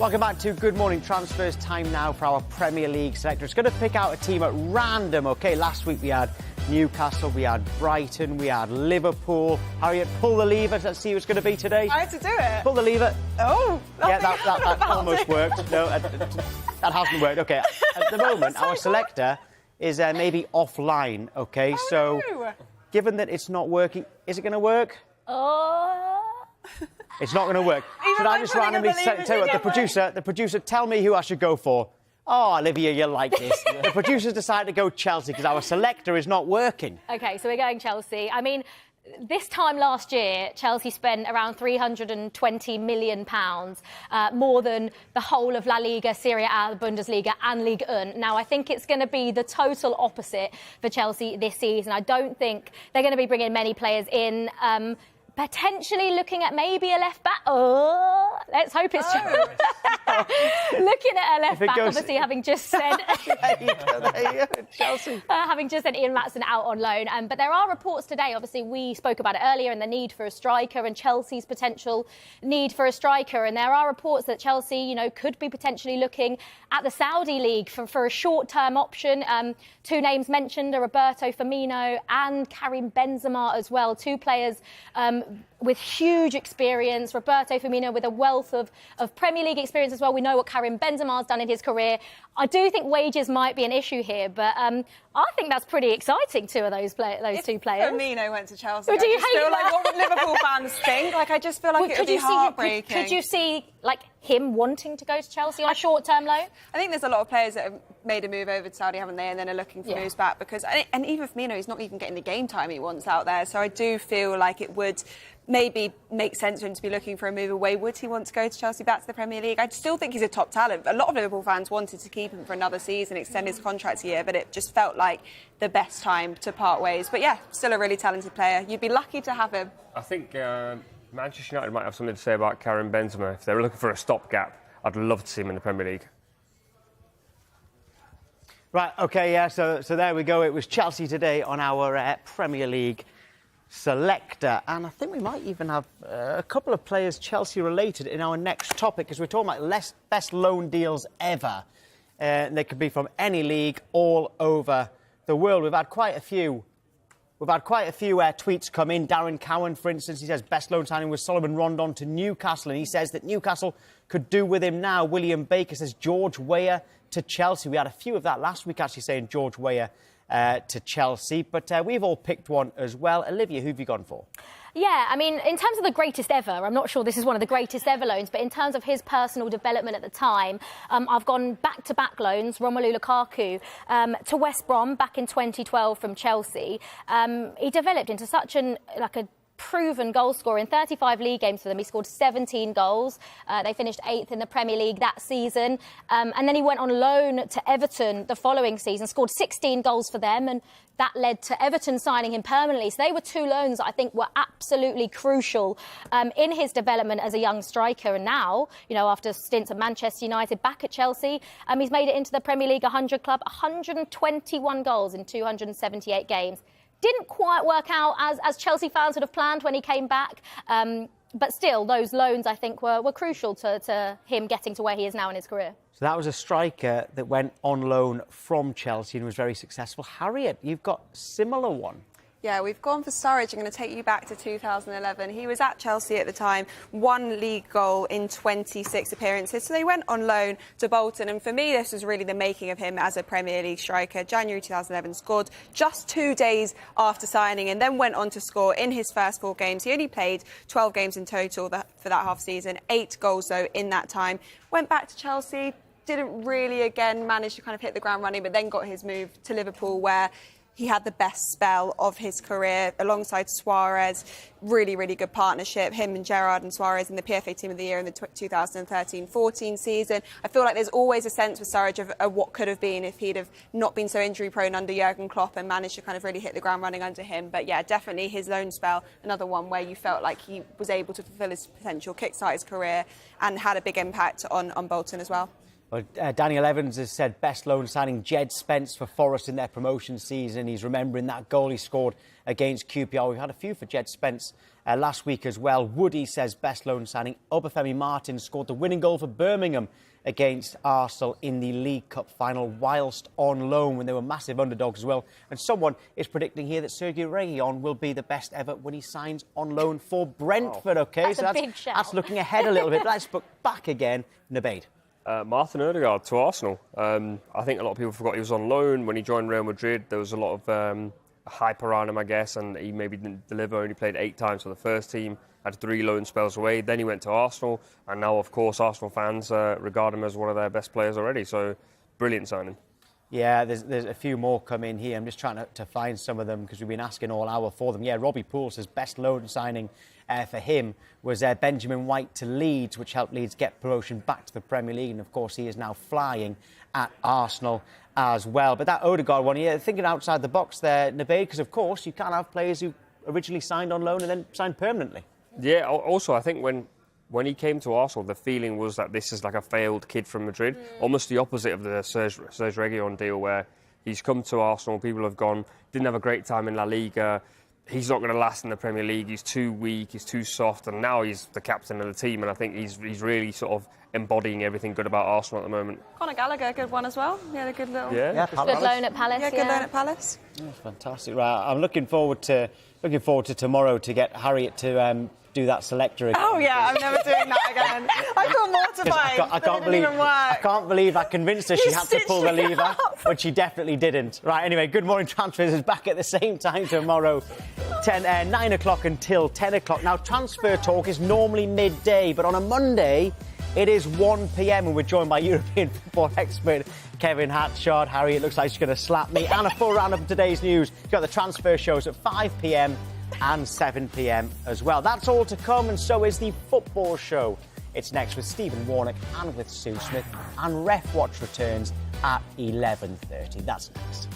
Welcome back to Good Morning Transfers. Time now for our Premier League selector. It's going to pick out a team at random. OK, last week we had Newcastle, we had Brighton, we had Liverpool. Harriet, pull the lever. Let's see who it's going to be today. I had to do it. Pull the lever. Oh. Yeah, that almost worked. No, that hasn't worked. OK, at the moment, our selector is maybe offline. OK, so given that it's not working, is it going to work? It's not going to work. Should I just randomly tell you what, the producer, tell me who I should go for? Oh, Olivia, you like this. The producers decided to go Chelsea because our selector is not working. OK, so we're going Chelsea. I mean, this time last year, Chelsea spent around £320 million, more than the whole of La Liga, Serie A, Bundesliga and Ligue 1. Now, I think it's going to be the total opposite for Chelsea this season. I don't think they're going to be bringing many players in. Potentially looking at maybe a left back. Oh, let's hope it's looking at a left back. Obviously, having just said Chelsea, having just sent Ian Maatsen out on loan. But there are reports today. Obviously, we spoke about it earlier, and the need for a striker and Chelsea's potential need for a striker. And there are reports that Chelsea, you know, could be potentially looking at the Saudi League for a short-term option. Two names mentioned are Roberto Firmino and Karim Benzema as well. Two players with huge experience. Roberto Firmino with a wealth of Premier League experience as well. We know what Karim Benzema's done in his career. I do think wages might be an issue here, but I think that's pretty exciting, two of those two players. Firmino went to Chelsea. Do you hate feel that? Like, what would Liverpool fans think? Like, I just feel like it would be heartbreaking. Could you see, like, him wanting to go to Chelsea on a short-term loan? I think there's a lot of players that have made a move over to Saudi, haven't they, and then are looking for moves back because... And even Firmino, he's not even getting the game time he wants out there, so I do feel like it would maybe make sense for him to be looking for a move away. Would he want to go to Chelsea back to the Premier League? I still think he's a top talent. A lot of Liverpool fans wanted to keep him for another season, extend his contract a year, but it just felt like the best time to part ways. But yeah, still a really talented player. You'd be lucky to have him. I think Manchester United might have something to say about Karim Benzema. If they were looking for a stopgap, I'd love to see him in the Premier League. Right, OK, yeah, so there we go. It was Chelsea today on our Premier League selector. And I think we might even have a couple of players Chelsea-related in our next topic, because we're talking about best loan deals ever. They could be from any league all over the world. We've had quite a few. We've had quite a few tweets come in. Darren Cowan, for instance, he says best loan signing was Solomon Rondon to Newcastle, and he says that Newcastle could do with him now. William Baker says George Weah to Chelsea. We had a few of that last week, actually, saying George Weah to Chelsea. But we've all picked one as well. Olivia, who have you gone for? Yeah, I mean, in terms of the greatest ever, I'm not sure this is one of the greatest ever loans, but in terms of his personal development at the time, I've gone back-to-back loans, Romelu Lukaku to West Brom back in 2012 from Chelsea. He developed into such a proven goal scorer. In 35 league games for them, he scored 17 goals. They finished 8th in the Premier League that season. And then he went on loan to Everton the following season, scored 16 goals for them, and that led to Everton signing him permanently. So they were two loans that I think were absolutely crucial in his development as a young striker. And now, you know, after stints at Manchester United, back at Chelsea, he's made it into the Premier League 100 club, 121 goals in 278 games. Didn't quite work out as Chelsea fans would have planned when he came back. But still, those loans, I think, were crucial to him getting to where he is now in his career. So that was a striker that went on loan from Chelsea and was very successful. Harriet, you've got a similar one. Yeah, we've gone for Sturridge. I'm going to take you back to 2011. He was at Chelsea at the time, one league goal in 26 appearances. So they went on loan to Bolton. And for me, this was really the making of him as a Premier League striker. January 2011, scored just 2 days after signing and then went on to score in his first 4 games. He only played 12 games in total for that half season, 8 goals, though, in that time. Went back to Chelsea, didn't really, again, manage to kind of hit the ground running, but then got his move to Liverpool, where he had the best spell of his career alongside Suarez. Really, really good partnership. Him and Gerrard and Suarez in the PFA Team of the Year in the 2013-14 season. I feel like there's always a sense with Sturridge of what could have been if he'd have not been so injury-prone under Jurgen Klopp and managed to kind of really hit the ground running under him. But yeah, definitely his loan spell, another one where you felt like he was able to fulfil his potential, kickstart his career, and had a big impact on Bolton as well. Well, Daniel Evans has said best loan signing Jed Spence for Forest in their promotion season. He's remembering that goal he scored against QPR. We've had a few for Jed Spence last week as well. Woody says best loan signing Obafemi Martin scored the winning goal for Birmingham against Arsenal in the League Cup final whilst on loan when they were massive underdogs as well. And someone is predicting here that Sergio Reguil will be the best ever when he signs on loan for Brentford. OK, that's a big shout. That's looking ahead a little bit. But let's look back again. Nabeed. Martin Odegaard to Arsenal. I think a lot of people forgot he was on loan when he joined Real Madrid. There was a lot of hype around him, I guess, and he maybe didn't deliver. Only played 8 times for the first team, had 3 loan spells away. Then he went to Arsenal, and now, of course, Arsenal fans regard him as one of their best players already. So, brilliant signing. Yeah, there's a few more come in here. I'm just trying to find some of them because we've been asking all hour for them. Yeah, Robbie Poole says best loan signing for him was Benjamin White to Leeds, which helped Leeds get promotion back to the Premier League. And, of course, he is now flying at Arsenal as well. But that Odegaard one, yeah, thinking outside the box there, Nabeed, because, of course, you can't have players who originally signed on loan and then signed permanently. Yeah, also, I think when he came to Arsenal, the feeling was that this is like a failed kid from Madrid, almost the opposite of the Serge Reguilon deal, where he's come to Arsenal, people have gone, didn't have a great time in La Liga, he's not going to last in the Premier League, he's too weak, he's too soft, and now he's the captain of the team, and I think he's really sort of embodying everything good about Arsenal at the moment. Conor Gallagher, good one as well. Yeah, a good little... Yeah, good loan at Palace. Yeah, good loan at Palace. Yeah, fantastic. Right, I'm looking forward to tomorrow to get Harriet to do that selector again. Oh yeah, I'm never doing that again. I feel mortified. I can't believe I convinced her she had to pull the lever, but she definitely didn't. Right, anyway, Good Morning Transfers is back at the same time tomorrow, 9 o'clock until 10 o'clock. Now, Transfer Talk is normally midday, but on a Monday, it is 1 p.m. and we're joined by European football expert Kevin Hatchard. Harry, it looks like she's going to slap me. And a full round of today's news. You've got the transfer shows at 5 p.m. and 7 p.m. as well. That's all to come, and so is the football show. It's next with Stephen Warnock and with Sue Smith, and Ref Watch returns at 11:30. That's next.